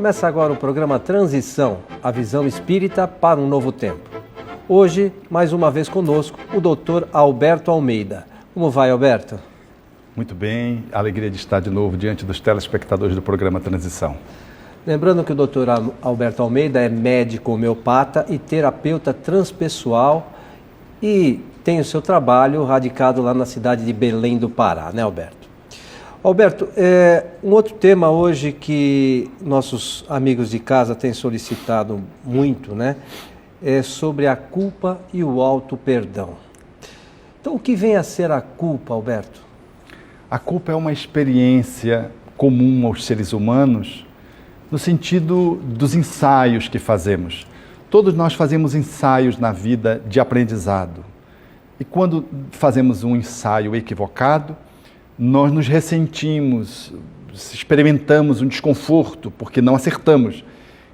Começa agora o programa Transição, a visão espírita para um novo tempo. Hoje, mais uma vez conosco, o Dr. Alberto Almeida. Como vai, Alberto? Muito bem, alegria de estar de novo diante dos telespectadores do programa Transição. Lembrando que o Dr. Alberto Almeida é médico homeopata e terapeuta transpessoal e tem o seu trabalho radicado lá na cidade de Belém do Pará, né, Alberto? Alberto, um outro tema hoje que nossos amigos de casa têm solicitado muito, né, é sobre a culpa e o auto-perdão. Então, o que vem a ser a culpa, Alberto? A culpa é uma experiência comum aos seres humanos no sentido dos ensaios que fazemos. Todos nós fazemos ensaios na vida de aprendizado. E quando fazemos um ensaio equivocado, nós nos ressentimos, experimentamos um desconforto porque não acertamos.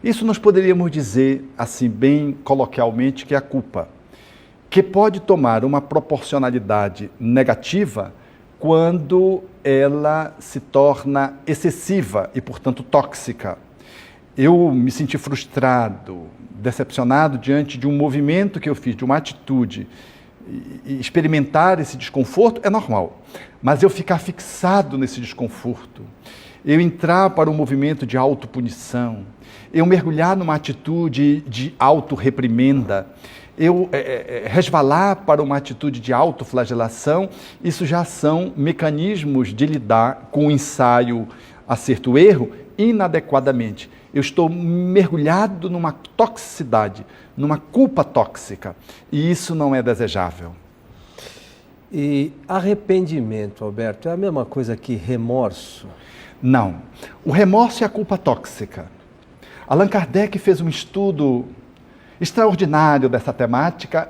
Isso nós poderíamos dizer, assim, bem coloquialmente, que é a culpa, que pode tomar uma proporcionalidade negativa quando ela se torna excessiva e, portanto, tóxica. Eu me senti frustrado, decepcionado diante de um movimento que eu fiz, de uma atitude. E experimentar esse desconforto é normal, mas eu ficar fixado nesse desconforto, eu entrar para um movimento de autopunição, eu mergulhar numa atitude de autorreprimenda, eu resvalar para uma atitude de autoflagelação, isso já são mecanismos de lidar com o ensaio acerto-erro inadequadamente. Eu estou mergulhado numa toxicidade, numa culpa tóxica, e isso não é desejável. E arrependimento, Alberto, é a mesma coisa que remorso? Não. O remorso é a culpa tóxica. Allan Kardec fez um estudo extraordinário dessa temática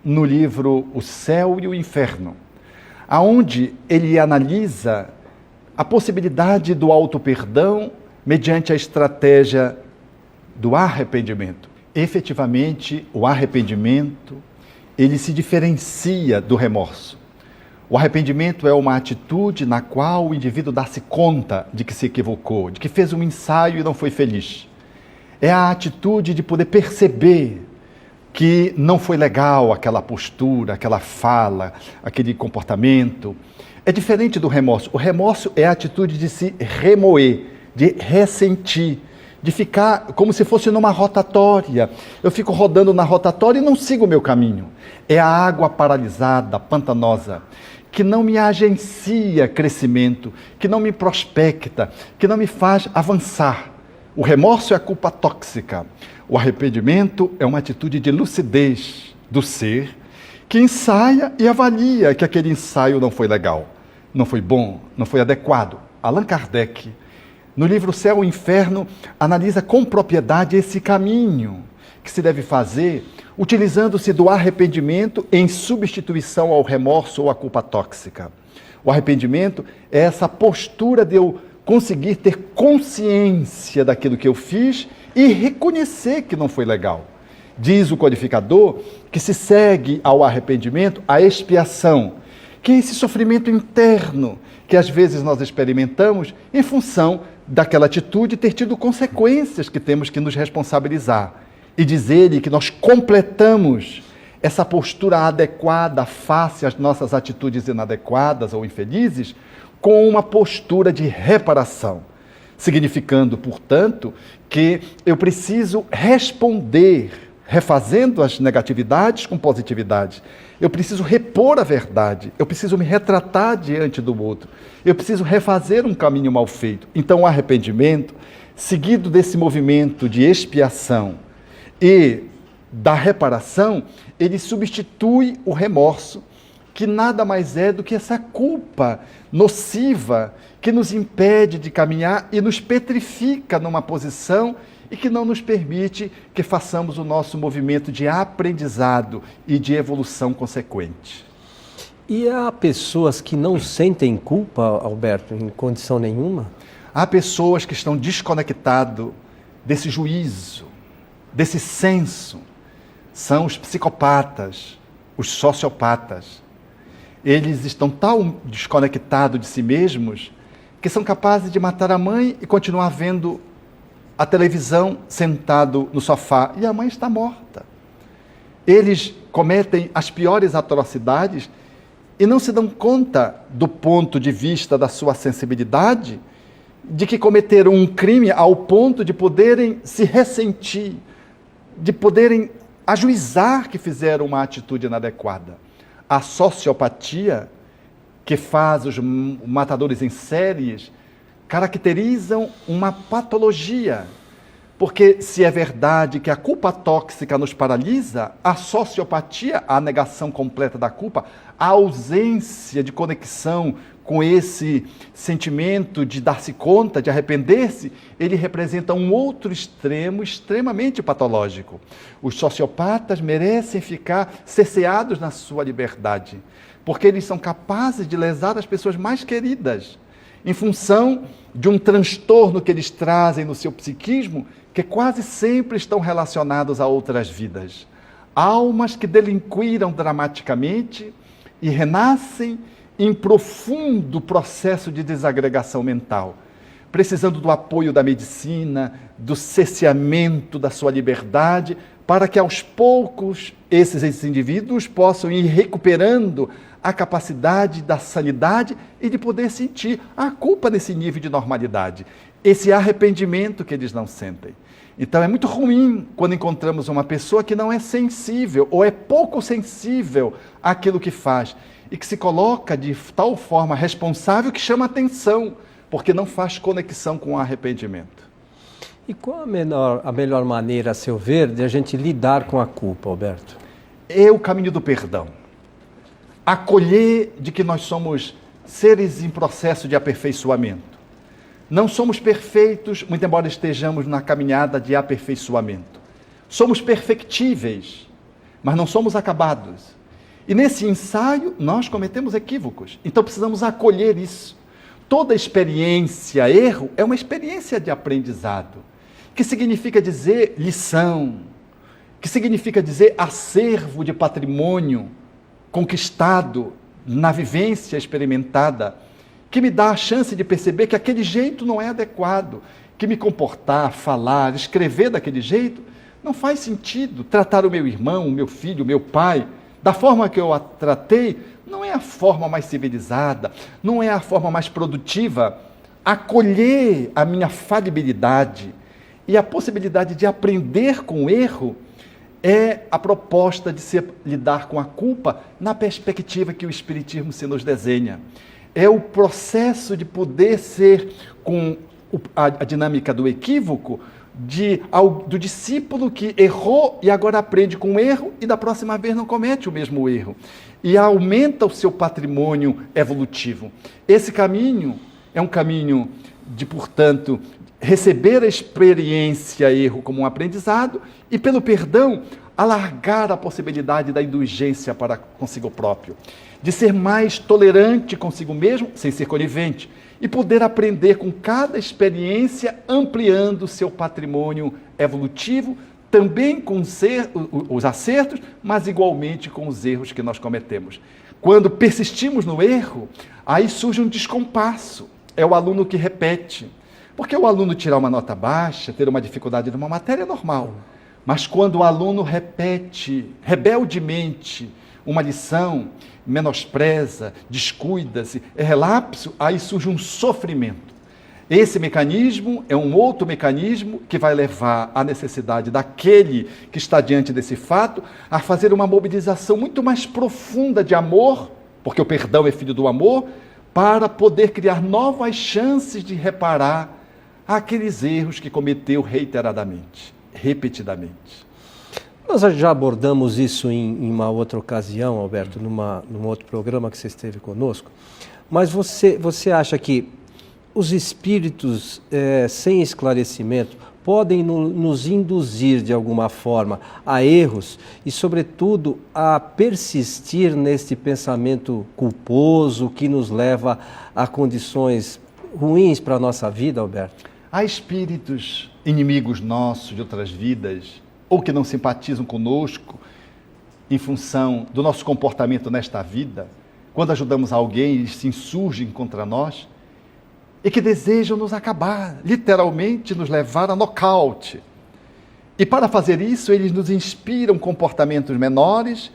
no livro O Céu e o Inferno, aonde ele analisa a possibilidade do auto-perdão mediante a estratégia do arrependimento. Efetivamente, o arrependimento, ele se diferencia do remorso. O arrependimento é uma atitude na qual o indivíduo dá-se conta de que se equivocou, de que fez um ensaio e não foi feliz. É a atitude de poder perceber que não foi legal aquela postura, aquela fala, aquele comportamento. É diferente do remorso. O remorso é a atitude de se remoer, de ressentir, de ficar como se fosse numa rotatória. Eu fico rodando na rotatória e não sigo o meu caminho. É a água paralisada, pantanosa, que não me agencia crescimento, que não me prospecta, que não me faz avançar. O remorso é a culpa tóxica. O arrependimento é uma atitude de lucidez do ser, que ensaia e avalia que aquele ensaio não foi legal, não foi bom, não foi adequado. Allan Kardec, no livro O Céu e o Inferno, analisa com propriedade esse caminho que se deve fazer, utilizando-se do arrependimento em substituição ao remorso ou à culpa tóxica. O arrependimento é essa postura de eu conseguir ter consciência daquilo que eu fiz e reconhecer que não foi legal. Diz o codificador que se segue ao arrependimento a expiação, que é esse sofrimento interno que às vezes nós experimentamos em função daquela atitude ter tido consequências que temos que nos responsabilizar. E dizer-lhe que nós completamos essa postura adequada face às nossas atitudes inadequadas ou infelizes com uma postura de reparação, significando, portanto, que eu preciso responder, refazendo as negatividades com positividade. Eu preciso repor a verdade, eu preciso me retratar diante do outro, eu preciso refazer um caminho mal feito. Então, o arrependimento, seguido desse movimento de expiação e da reparação, ele substitui o remorso, que nada mais é do que essa culpa nociva que nos impede de caminhar e nos petrifica numa posição e que não nos permite que façamos o nosso movimento de aprendizado e de evolução consequente. E há pessoas que não sentem culpa, Alberto, em condição nenhuma? Há pessoas que estão desconectadas desse juízo, desse senso. São os psicopatas, os sociopatas. Eles estão tão desconectados de si mesmos que são capazes de matar a mãe e continuar vendo a televisão, sentado no sofá, e a mãe está morta. Eles cometem as piores atrocidades e não se dão conta, do ponto de vista da sua sensibilidade, de que cometeram um crime ao ponto de poderem se ressentir, de poderem ajuizar que fizeram uma atitude inadequada. A sociopatia, que faz os matadores em séries, caracterizam uma patologia. Porque se é verdade que a culpa tóxica nos paralisa, a sociopatia, a negação completa da culpa, a ausência de conexão com esse sentimento de dar-se conta, de arrepender-se, ele representa um outro extremo extremamente patológico. Os sociopatas merecem ficar cerceados na sua liberdade, porque eles são capazes de lesar as pessoas mais queridas, em função de um transtorno que eles trazem no seu psiquismo, que quase sempre estão relacionados a outras vidas. Almas que delinquiram dramaticamente e renascem em profundo processo de desagregação mental, precisando do apoio da medicina, do cerceamento da sua liberdade, para que aos poucos esses indivíduos possam ir recuperando a capacidade da sanidade e de poder sentir a culpa nesse nível de normalidade, esse arrependimento que eles não sentem. Então é muito ruim quando encontramos uma pessoa que não é sensível ou é pouco sensível àquilo que faz e que se coloca de tal forma responsável que chama atenção, porque não faz conexão com o arrependimento. E qual a melhor maneira, a seu ver, de a gente lidar com a culpa, Alberto? É o caminho do perdão. Acolher de que nós somos seres em processo de aperfeiçoamento. Não somos perfeitos, muito embora estejamos na caminhada de aperfeiçoamento. Somos perfectíveis, mas não somos acabados. E nesse ensaio, nós cometemos equívocos. Então precisamos acolher isso. Toda experiência, erro, é uma experiência de aprendizado, que significa dizer lição, que significa dizer acervo de patrimônio conquistado na vivência experimentada, que me dá a chance de perceber que aquele jeito não é adequado, que me comportar, falar, escrever daquele jeito não faz sentido. Tratar o meu irmão, o meu filho, o meu pai, da forma que eu a tratei, não é a forma mais civilizada, não é a forma mais produtiva. Acolher a minha falibilidade e a possibilidade de aprender com o erro é a proposta de lidar com a culpa na perspectiva que o Espiritismo se nos desenha. É o processo de poder ser, com a dinâmica do equívoco, do discípulo que errou e agora aprende com o erro e da próxima vez não comete o mesmo erro. E aumenta o seu patrimônio evolutivo. Esse caminho é um caminho de, portanto, receber a experiência erro como um aprendizado e, pelo perdão, alargar a possibilidade da indulgência para consigo próprio, de ser mais tolerante consigo mesmo, sem ser conivente, e poder aprender com cada experiência, ampliando o seu patrimônio evolutivo, também com os acertos, mas igualmente com os erros que nós cometemos. Quando persistimos no erro, aí surge um descompasso. É o aluno que repete. Porque o aluno tirar uma nota baixa, ter uma dificuldade numa matéria é normal. Mas quando o aluno repete rebeldemente uma lição, menospreza, descuida-se, é relapso, aí surge um sofrimento. Esse mecanismo é um outro mecanismo que vai levar à necessidade daquele que está diante desse fato a fazer uma mobilização muito mais profunda de amor, porque o perdão é filho do amor, para poder criar novas chances de reparar aqueles erros que cometeu reiteradamente, repetidamente. Nós já abordamos isso em uma outra ocasião, Alberto, num outro programa que você esteve conosco, mas você acha que os espíritos sem esclarecimento podem nos induzir de alguma forma a erros e, sobretudo, a persistir neste pensamento culposo que nos leva a condições ruins para a nossa vida, Alberto? Há espíritos inimigos nossos de outras vidas ou que não simpatizam conosco em função do nosso comportamento nesta vida. Quando ajudamos alguém, eles se insurgem contra nós. e que desejam nos acabar, literalmente nos levar a nocaute. E para fazer isso, eles nos inspiram comportamentos menores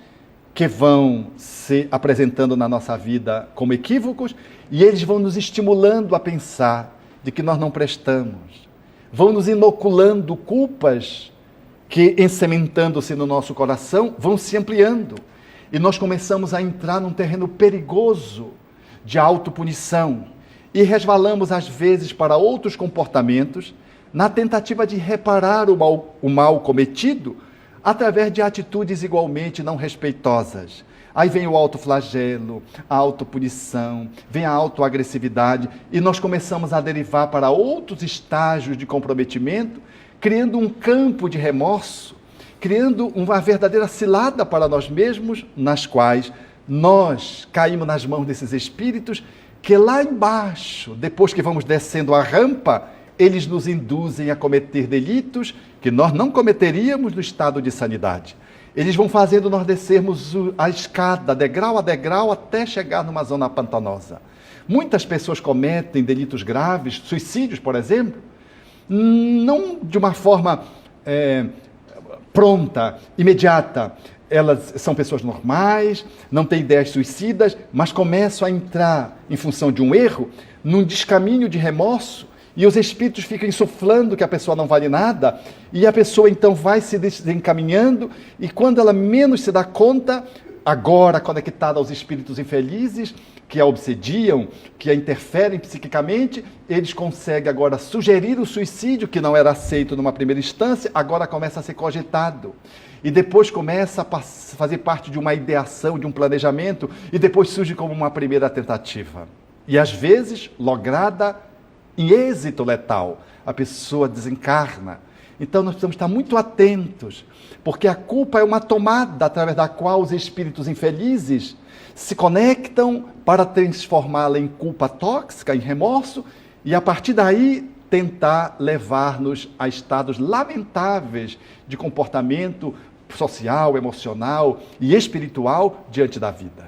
que vão se apresentando na nossa vida como equívocos, e eles vão nos estimulando a pensar de que nós não prestamos. Vão nos inoculando culpas que, ensementando-se no nosso coração, vão se ampliando. E nós começamos a entrar num terreno perigoso de autopunição e resvalamos, às vezes, para outros comportamentos na tentativa de reparar o mal cometido através de atitudes igualmente não respeitosas. Aí vem o autoflagelo, a autopunição, vem a autoagressividade e nós começamos a derivar para outros estágios de comprometimento, criando um campo de remorso, criando uma verdadeira cilada para nós mesmos, nas quais nós caímos nas mãos desses espíritos que lá embaixo, depois que vamos descendo a rampa, eles nos induzem a cometer delitos que nós não cometeríamos no estado de sanidade. Eles vão fazendo nós descermos a escada, degrau a degrau, até chegar numa zona pantanosa. Muitas pessoas cometem delitos graves, suicídios, por exemplo, não de uma forma pronta, imediata. Elas são pessoas normais, não têm ideias suicidas, mas começam a entrar, em função de um erro, num descaminho de remorso, e os espíritos ficam insuflando que a pessoa não vale nada, e a pessoa então vai se desencaminhando, e quando ela menos se dá conta, agora conectada aos espíritos infelizes, que a obsediam, que a interferem psiquicamente, eles conseguem agora sugerir o suicídio, que não era aceito numa primeira instância, agora começa a ser cogitado. E depois começa a fazer parte de uma ideação, de um planejamento, e depois surge como uma primeira tentativa. E às vezes, lograda em êxito letal, a pessoa desencarna. Então nós precisamos estar muito atentos, porque a culpa é uma tomada através da qual os espíritos infelizes se conectam para transformá-la em culpa tóxica, em remorso, e a partir daí tentar levar-nos a estados lamentáveis de comportamento social, emocional e espiritual diante da vida.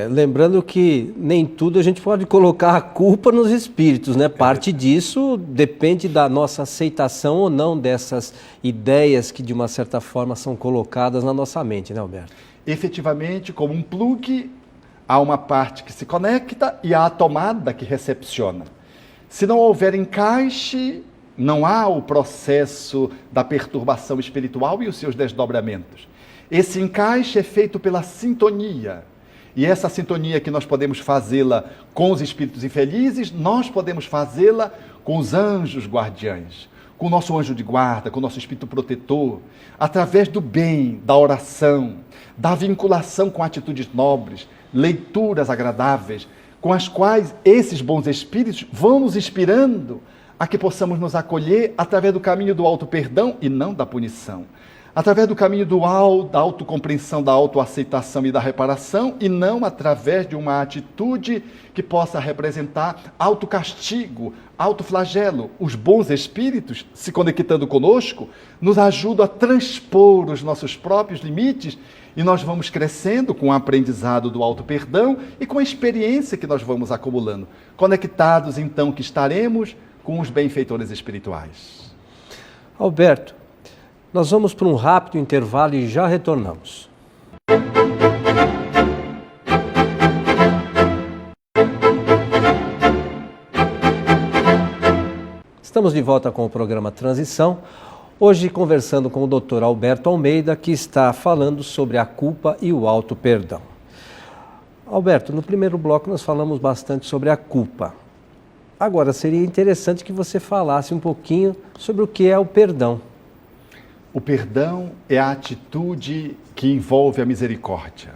Lembrando que nem tudo a gente pode colocar a culpa nos espíritos, né? Parte disso depende da nossa aceitação ou não dessas ideias que de uma certa forma são colocadas na nossa mente, né, Alberto? Efetivamente, como um plug, há uma parte que se conecta e há a tomada que recepciona. Se não houver encaixe, não há o processo da perturbação espiritual e os seus desdobramentos. Esse encaixe é feito pela sintonia. E essa sintonia que nós podemos fazê-la com os espíritos infelizes, nós podemos fazê-la com os anjos guardiães, com o nosso anjo de guarda, com o nosso espírito protetor, através do bem, da oração, da vinculação com atitudes nobres, leituras agradáveis, com as quais esses bons espíritos vão nos inspirando a que possamos nos acolher através do caminho do auto-perdão e não da punição. Através do caminho da autocompreensão, da autoaceitação e da reparação, e não através de uma atitude que possa representar autocastigo, autoflagelo. Os bons espíritos, se conectando conosco, nos ajudam a transpor os nossos próprios limites, e nós vamos crescendo com o aprendizado do auto-perdão e com a experiência que nós vamos acumulando. Conectados, então, que estaremos com os benfeitores espirituais. Alberto, nós vamos para um rápido intervalo e já retornamos. Estamos de volta com o programa Transição, hoje conversando com o Dr. Alberto Almeida, que está falando sobre a culpa e o auto-perdão. Alberto, no primeiro bloco nós falamos bastante sobre a culpa. Agora, seria interessante que você falasse um pouquinho sobre o que é o perdão. O perdão é a atitude que envolve a misericórdia.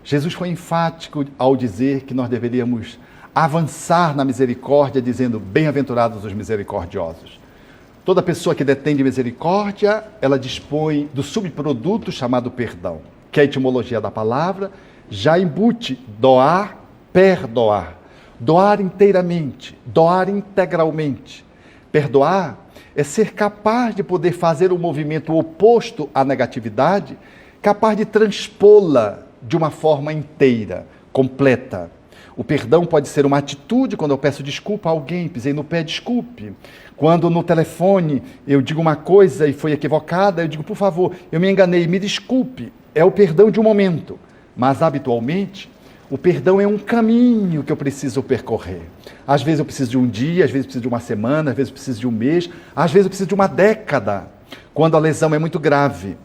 Jesus foi enfático ao dizer que nós deveríamos avançar na misericórdia, dizendo, bem-aventurados os misericordiosos. Toda pessoa que detém de misericórdia, ela dispõe do subproduto chamado perdão, que a etimologia da palavra já embute doar, perdoar. Doar inteiramente, doar integralmente. Perdoar é ser capaz de poder fazer um movimento oposto à negatividade, capaz de transpô-la de uma forma inteira, completa. O perdão pode ser uma atitude, quando eu peço desculpa a alguém, pisei no pé, desculpe. Quando no telefone eu digo uma coisa e foi equivocada, eu digo, por favor, eu me enganei, me desculpe. É o perdão de um momento. Mas, habitualmente, o perdão é um caminho que eu preciso percorrer. Às vezes eu preciso de um dia, às vezes eu preciso de uma semana, às vezes eu preciso de um mês, às vezes eu preciso de uma década, quando a lesão é muito grave.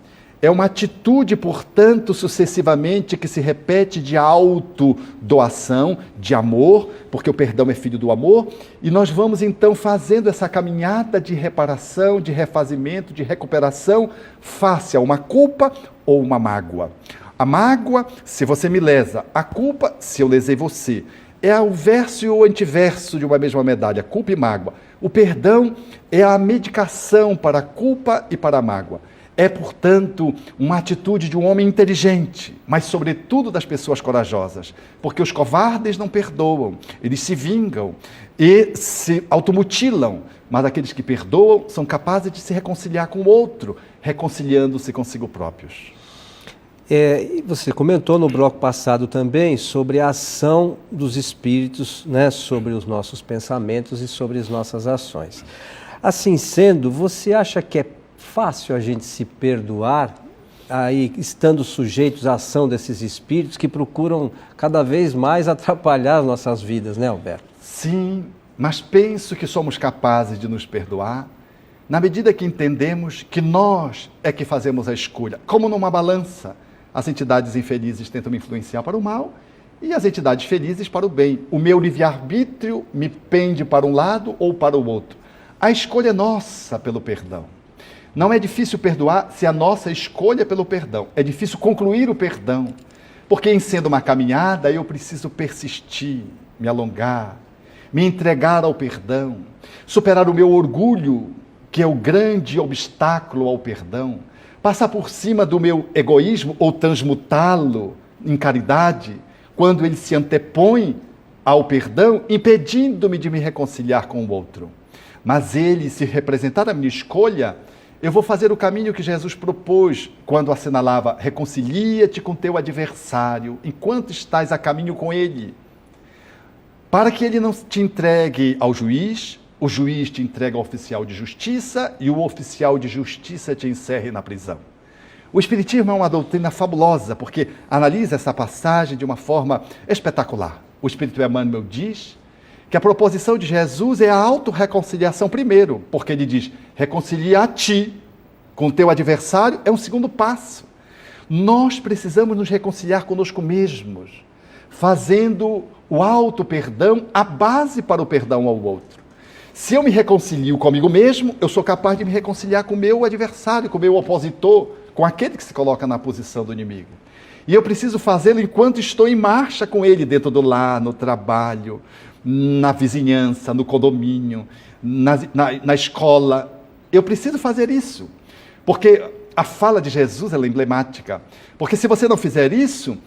É uma atitude, portanto, sucessivamente que se repete de autodoação, de amor, porque o perdão é filho do amor, e nós vamos então fazendo essa caminhada de reparação, de refazimento, de recuperação, face a uma culpa ou uma mágoa. A mágoa, se você me lesa, a culpa, se eu lesei você. É o verso e o antiverso de uma mesma medalha, culpa e mágoa. O perdão é a medicação para a culpa e para a mágoa. É, portanto, uma atitude de um homem inteligente, mas, sobretudo, das pessoas corajosas. Porque os covardes não perdoam, eles se vingam e se automutilam. Mas aqueles que perdoam são capazes de se reconciliar com o outro, reconciliando-se consigo próprios. E você comentou no bloco passado também sobre a ação dos espíritos, né, sobre os nossos pensamentos e sobre as nossas ações. Assim sendo, você acha que é fácil a gente se perdoar, aí estando sujeitos à ação desses espíritos que procuram cada vez mais atrapalhar as nossas vidas, né, Alberto? Sim, mas penso que somos capazes de nos perdoar na medida que entendemos que nós é que fazemos a escolha, como numa balança. As entidades infelizes tentam me influenciar para o mal e as entidades felizes para o bem. O meu livre-arbítrio me pende para um lado ou para o outro. A escolha é nossa pelo perdão. Não é difícil perdoar se a nossa escolha é pelo perdão. É difícil concluir o perdão, porque em sendo uma caminhada eu preciso persistir, me alongar, me entregar ao perdão, superar o meu orgulho, que é o grande obstáculo ao perdão, passar por cima do meu egoísmo ou transmutá-lo em caridade, quando ele se antepõe ao perdão, impedindo-me de me reconciliar com o outro. Mas ele, se representar a minha escolha, eu vou fazer o caminho que Jesus propôs quando assinalava: reconcilia-te com teu adversário enquanto estás a caminho com ele, para que ele não te entregue ao juiz, o juiz te entrega ao oficial de justiça e o oficial de justiça te encerre na prisão. O Espiritismo é uma doutrina fabulosa, porque analisa essa passagem de uma forma espetacular. O Espírito Emmanuel diz que a proposição de Jesus é a autorreconciliação primeiro, porque ele diz: reconcilia a ti com o teu adversário, é um segundo passo. Nós precisamos nos reconciliar conosco mesmos, fazendo o auto-perdão a base para o perdão ao outro. Se eu me reconcilio comigo mesmo, eu sou capaz de me reconciliar com o meu adversário, com o meu opositor, com aquele que se coloca na posição do inimigo. E eu preciso fazê-lo enquanto estou em marcha com ele, dentro do lar, no trabalho, na vizinhança, no condomínio, na escola. Eu preciso fazer isso, porque a fala de Jesus ela é emblemática. Porque se você não fizer isso,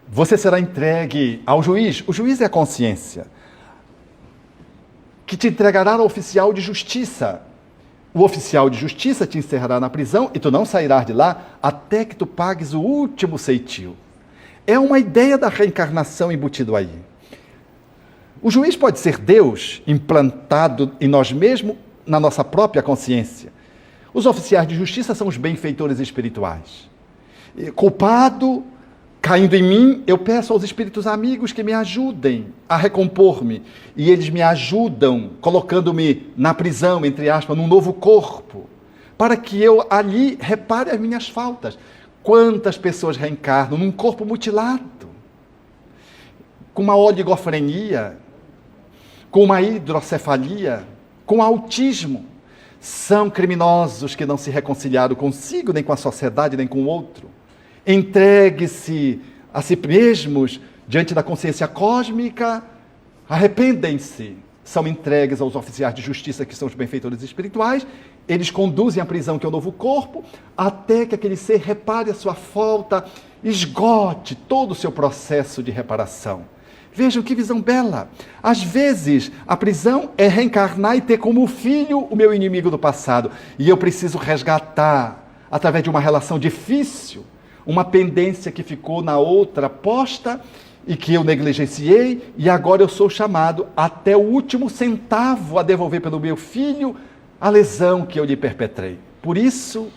você será entregue ao juiz. O juiz é a consciência, que te entregará ao oficial de justiça. O oficial de justiça te encerrará na prisão e tu não sairás de lá até que tu pagues o último ceitil. É uma ideia da reencarnação embutido aí. O juiz pode ser Deus implantado em nós mesmos, na nossa própria consciência. Os oficiais de justiça são os benfeitores espirituais. Culpado, caindo em mim, eu peço aos espíritos amigos que me ajudem a recompor-me. E eles me ajudam, colocando-me na prisão, entre aspas, num novo corpo, para que eu ali repare as minhas faltas. Quantas pessoas reencarnam num corpo mutilado, com uma oligofrenia, com uma hidrocefalia, com autismo. São criminosos que não se reconciliaram consigo, nem com a sociedade, nem com o outro. Entregue-se a si mesmos diante da consciência cósmica, arrependem-se, são entregues aos oficiais de justiça, que são os benfeitores espirituais, eles conduzem à prisão, que é o novo corpo, até que aquele ser repare a sua falta, esgote todo o seu processo de reparação. Vejam que visão bela. Às vezes, a prisão é reencarnar e ter como filho o meu inimigo do passado, e eu preciso resgatar, através de uma relação difícil, uma pendência que ficou na outra posta, e que eu negligenciei, e agora eu sou chamado até o último centavo a devolver pelo meu filho a lesão que eu lhe perpetrei. Por isso,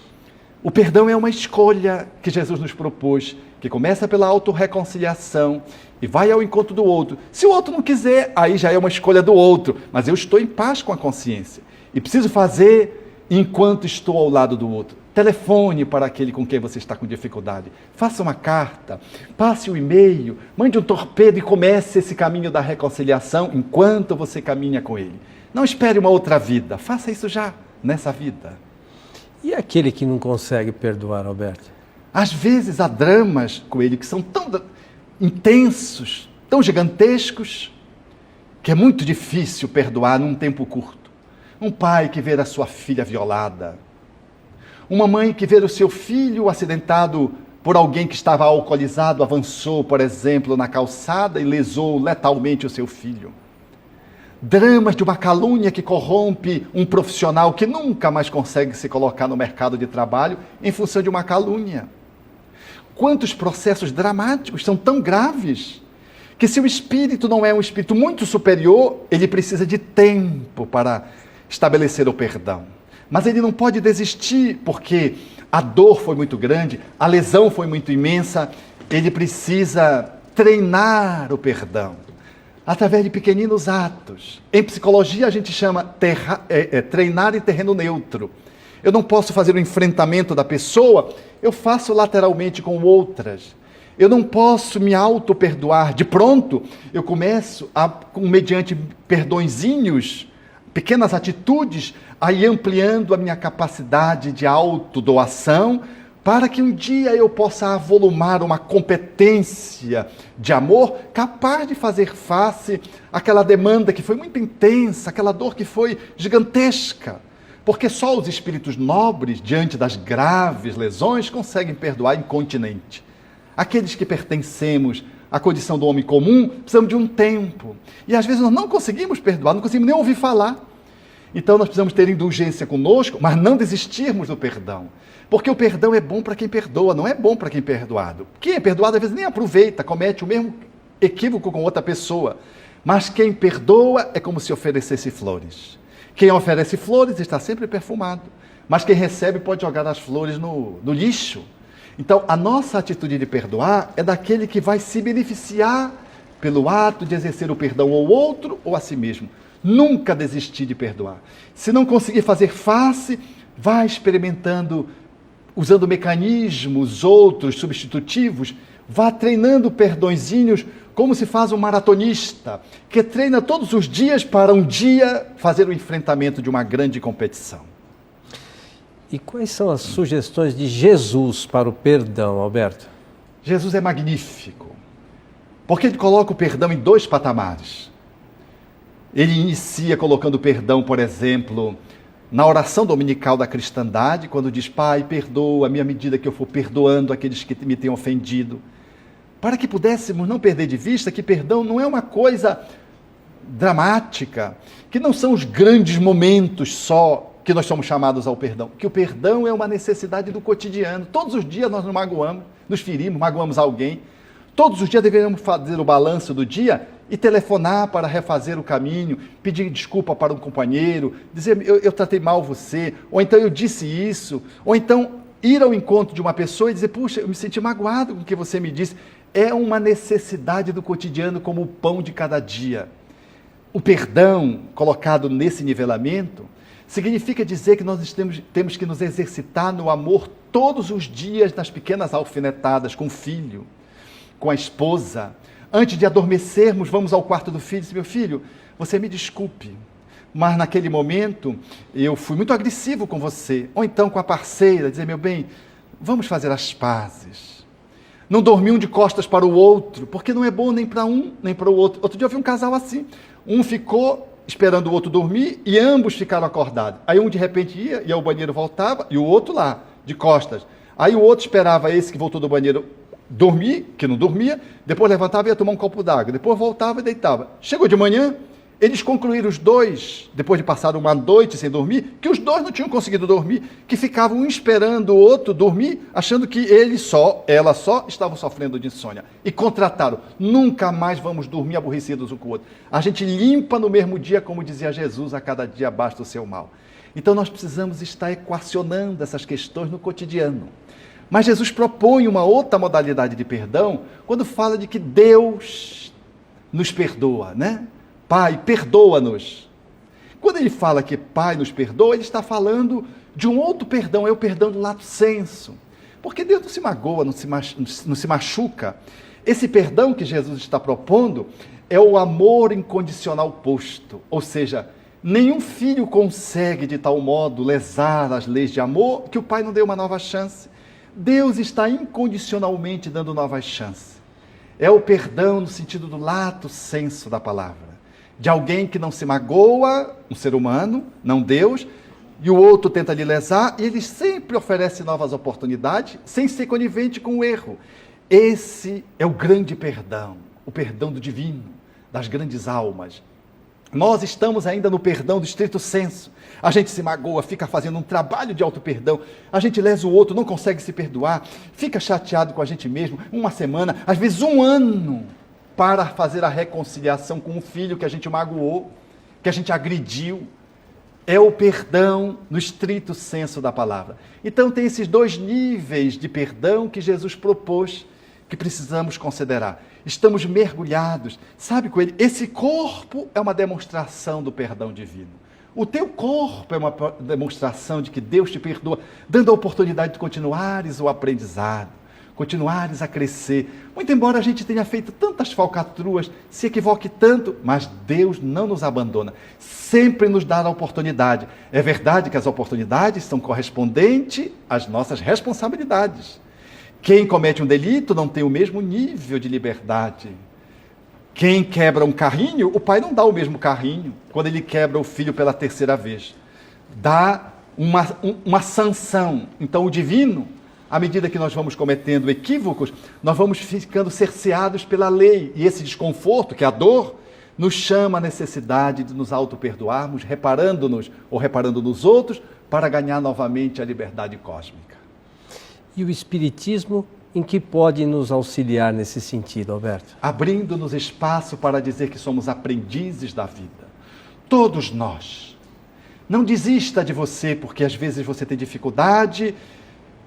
o perdão é uma escolha que Jesus nos propôs, que começa pela autorreconciliação e vai ao encontro do outro. Se o outro não quiser, aí já é uma escolha do outro, mas eu estou em paz com a consciência e preciso fazer enquanto estou ao lado do outro. Telefone para aquele com quem você está com dificuldade. Faça uma carta, passe um e-mail, mande um torpedo e comece esse caminho da reconciliação enquanto você caminha com ele. Não espere uma outra vida, faça isso já, nessa vida. E aquele que não consegue perdoar, Alberto? Às vezes há dramas com ele que são tão intensos, tão gigantescos, que é muito difícil perdoar num tempo curto. Um pai que vê a sua filha violada, uma mãe que vê o seu filho acidentado por alguém que estava alcoolizado, avançou, por exemplo, na calçada e lesou letalmente o seu filho. Dramas de uma calúnia que corrompe um profissional que nunca mais consegue se colocar no mercado de trabalho em função de uma calúnia. Quantos processos dramáticos são tão graves que, se o espírito não é um espírito muito superior, ele precisa de tempo para estabelecer o perdão. Mas ele não pode desistir, porque a dor foi muito grande, a lesão foi muito imensa, ele precisa treinar o perdão, através de pequeninos atos. Em psicologia a gente chama treinar em terreno neutro. Eu não posso fazer o enfrentamento da pessoa, eu faço lateralmente com outras. Eu não posso me auto-perdoar. De pronto, eu começo, mediante perdõezinhos, pequenas atitudes, a ir ampliando a minha capacidade de autodoação, para que um dia eu possa avolumar uma competência de amor capaz de fazer face àquela demanda que foi muito intensa, aquela dor que foi gigantesca. Porque só os espíritos nobres, diante das graves lesões, conseguem perdoar incontinente. Aqueles que pertencemos à condição do homem comum, precisamos de um tempo. E às vezes nós não conseguimos perdoar, não conseguimos nem ouvir falar. Então nós precisamos ter indulgência conosco, mas não desistirmos do perdão. Porque o perdão é bom para quem perdoa, não é bom para quem é perdoado. Quem é perdoado às vezes nem aproveita, comete o mesmo equívoco com outra pessoa. Mas quem perdoa é como se oferecesse flores. Quem oferece flores está sempre perfumado, mas quem recebe pode jogar as flores no lixo. Então, a nossa atitude de perdoar é daquele que vai se beneficiar pelo ato de exercer o perdão ao outro ou a si mesmo. Nunca desistir de perdoar. Se não conseguir fazer face, vai experimentando, usando mecanismos outros substitutivos, vá treinando perdõezinhos, como se faz um maratonista, que treina todos os dias para um dia fazer o enfrentamento de uma grande competição. E quais são as sugestões de Jesus para o perdão, Alberto? Jesus é magnífico, porque ele coloca o perdão em dois patamares. Ele inicia colocando o perdão, por exemplo, na oração dominical da cristandade, quando diz: Pai, perdoa-me à medida que eu for perdoando aqueles que me têm ofendido. Para que pudéssemos não perder de vista que perdão não é uma coisa dramática, que não são os grandes momentos só que nós somos chamados ao perdão, que o perdão é uma necessidade do cotidiano. Todos os dias nós nos magoamos, nos ferimos, magoamos alguém. Todos os dias deveríamos fazer o balanço do dia e telefonar para refazer o caminho, pedir desculpa para um companheiro, dizer: eu tratei mal você, ou então eu disse isso, ou então ir ao encontro de uma pessoa e dizer: puxa, eu me senti magoado com o que você me disse. É uma necessidade do cotidiano, como o pão de cada dia. O perdão, colocado nesse nivelamento, significa dizer que nós temos que nos exercitar no amor todos os dias, nas pequenas alfinetadas, com o filho, com a esposa. Antes de adormecermos, vamos ao quarto do filho e diz: meu filho, você me desculpe, mas naquele momento eu fui muito agressivo com você. Ou então com a parceira, dizer: meu bem, vamos fazer as pazes. Não dormir um de costas para o outro, porque não é bom nem para um, nem para o outro. Outro dia eu vi um casal assim, um ficou esperando o outro dormir e ambos ficaram acordados. Aí um de repente ia ao banheiro, voltava, e o outro lá, de costas. Aí o outro esperava esse que voltou do banheiro dormir, que não dormia, depois levantava e ia tomar um copo d'água, depois voltava e deitava. Chegou de manhã, Eles concluíram os dois, depois de passar uma noite sem dormir, que os dois não tinham conseguido dormir, que ficavam um esperando o outro dormir, achando que ela só estavam sofrendo de insônia. E contrataram, nunca mais vamos dormir aborrecidos um com o outro. A gente limpa no mesmo dia, como dizia Jesus, a cada dia basta o seu mal. Então nós precisamos estar equacionando essas questões no cotidiano. Mas Jesus propõe uma outra modalidade de perdão, quando fala de que Deus nos perdoa, né? Pai, perdoa-nos. Quando ele fala que Pai nos perdoa, ele está falando de um outro perdão, é o perdão do lato sensu. Porque Deus não se magoa, não se machuca. Esse perdão que Jesus está propondo é o amor incondicional posto. Ou seja, nenhum filho consegue de tal modo lesar as leis de amor que o pai não dê uma nova chance. Deus está incondicionalmente dando novas chances. É o perdão no sentido do lato sensu da palavra. De alguém que não se magoa, um ser humano, não Deus, e o outro tenta lhe lesar, e ele sempre oferece novas oportunidades, sem ser conivente com o erro. Esse é o grande perdão, o perdão do divino, das grandes almas. Nós estamos ainda no perdão do estrito sensu. A gente se magoa, fica fazendo um trabalho de auto-perdão, a gente lesa o outro, não consegue se perdoar, fica chateado com a gente mesmo, uma semana, às vezes um ano, para fazer a reconciliação com um filho que a gente magoou, que a gente agrediu. É o perdão no estrito sensu da palavra. Então tem esses dois níveis de perdão que Jesus propôs, que precisamos considerar. Estamos mergulhados, sabe, Coelho? Esse corpo é uma demonstração do perdão divino. O teu corpo é uma demonstração de que Deus te perdoa, dando a oportunidade de continuares o aprendizado, continuares a crescer. Muito embora a gente tenha feito tantas falcatruas, se equivoque tanto, mas Deus não nos abandona, sempre nos dá a oportunidade. É verdade que as oportunidades são correspondentes às nossas responsabilidades. Quem comete um delito não tem o mesmo nível de liberdade. Quem quebra um carrinho, o pai não dá o mesmo carrinho quando ele quebra o filho pela terceira vez. Dá uma sanção. Então o divino, à medida que nós vamos cometendo equívocos, nós vamos ficando cerceados pela lei. E esse desconforto, que é a dor, nos chama a necessidade de nos auto-perdoarmos, reparando-nos ou reparando nos outros, para ganhar novamente a liberdade cósmica. E o Espiritismo, em que pode nos auxiliar nesse sentido, Alberto? Abrindo-nos espaço para dizer que somos aprendizes da vida. Todos nós. Não desista de você, porque às vezes você tem dificuldade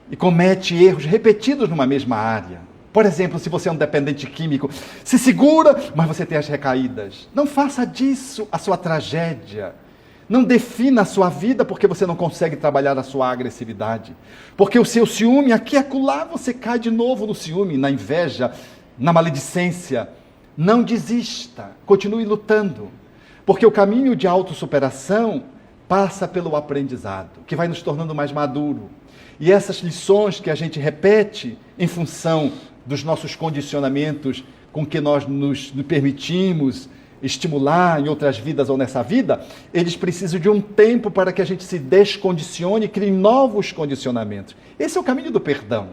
e comete erros repetidos numa mesma área. Por exemplo, se você é um dependente químico, se segura, mas você tem as recaídas. Não faça disso a sua tragédia. Não defina a sua vida porque você não consegue trabalhar a sua agressividade. Porque o seu ciúme, aqui e acolá, você cai de novo no ciúme, na inveja, na maledicência. Não desista, continue lutando. Porque o caminho de autossuperação passa pelo aprendizado, que vai nos tornando mais maduro. E essas lições que a gente repete em função dos nossos condicionamentos com que nós nos permitimos estimular em outras vidas ou nessa vida, eles precisam de um tempo para que a gente se descondicione e crie novos condicionamentos. Esse é o caminho do perdão.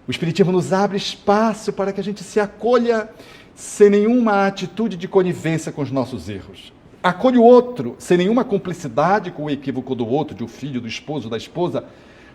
O Espiritismo nos abre espaço para que a gente se acolha sem nenhuma atitude de conivência com os nossos erros. Acolhe o outro sem nenhuma cumplicidade com o equívoco do outro, do filho, do esposo, da esposa,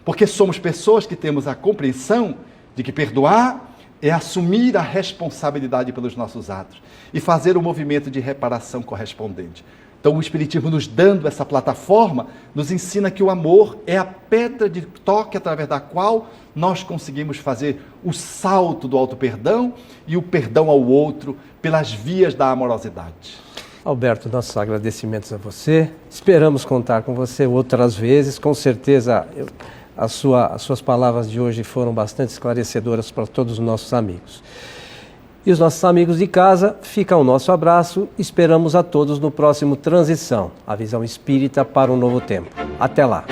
porque somos pessoas que temos a compreensão de que perdoar é assumir a responsabilidade pelos nossos atos e fazer o movimento de reparação correspondente. Então o Espiritismo, nos dando essa plataforma, nos ensina que o amor é a pedra de toque através da qual nós conseguimos fazer o salto do auto-perdão e o perdão ao outro pelas vias da amorosidade. Alberto, nossos agradecimentos a você. Esperamos contar com você outras vezes. Com certeza, as suas palavras de hoje foram bastante esclarecedoras para todos os nossos amigos. E os nossos amigos de casa, fica o nosso abraço. Esperamos a todos no próximo Transição, a visão espírita para um novo tempo. Até lá!